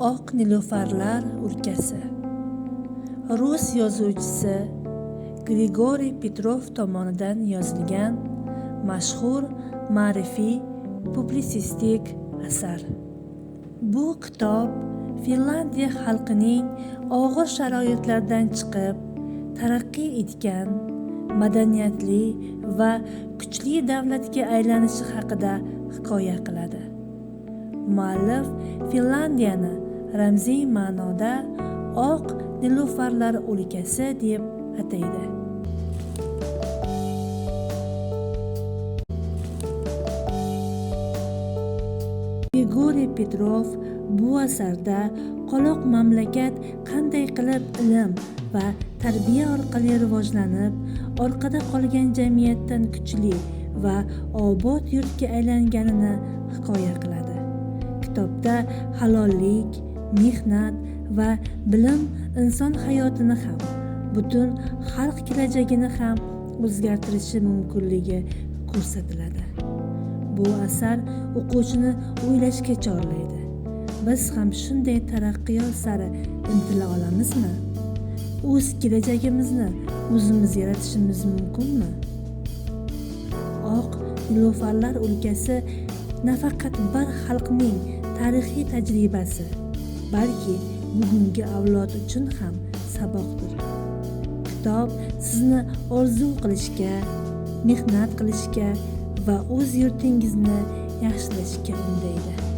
Oq nilufarlar o'lkasi. Rus yozuvchisi Grigoriy Petrov tomonidan yozilgan mashhur ma'rifiy publitsistik asar. Bu kitob Finlandiya xalqining og'ir sharoitlardan chiqib taraqqiy etgan madaniyatli va kuchli davlatga aylanishi haqida hikoya qiladi. Muallif Finlandiyani ramziy ma'noda oq nilufarlar o'lkasi deb ataydi. Grigoriy Petrov bu asarda qoloq mamlakat qanday qilib ilm va tarbiya orqali rivojlanib, orqada qolgan jamiyatdan kuchli va obod yurtga aylanganini hikoya qiladi. Kitobda halollik, mehnat va bilim inson hayotini ham, butun xalq kelajagini ham o'zgartirishi mumkinligi ko'rsatiladi. Bu asar o'quvchini o'ylashga chorlaydi. Biz ham shunday taraqqiyot sari intila olamizmi? O'z kelajagimizni o'zimiz yaratishimiz mumkinmi? Oq nilufarlar o'lkasi nafaqat bir xalqning tarixiy tajribasi, balki bugungi avlod uchun ham saboqdir. Kitob sizni orzu qilishga, mehnat qilishga va o'z yurtingizni yaxshilashga undaydi.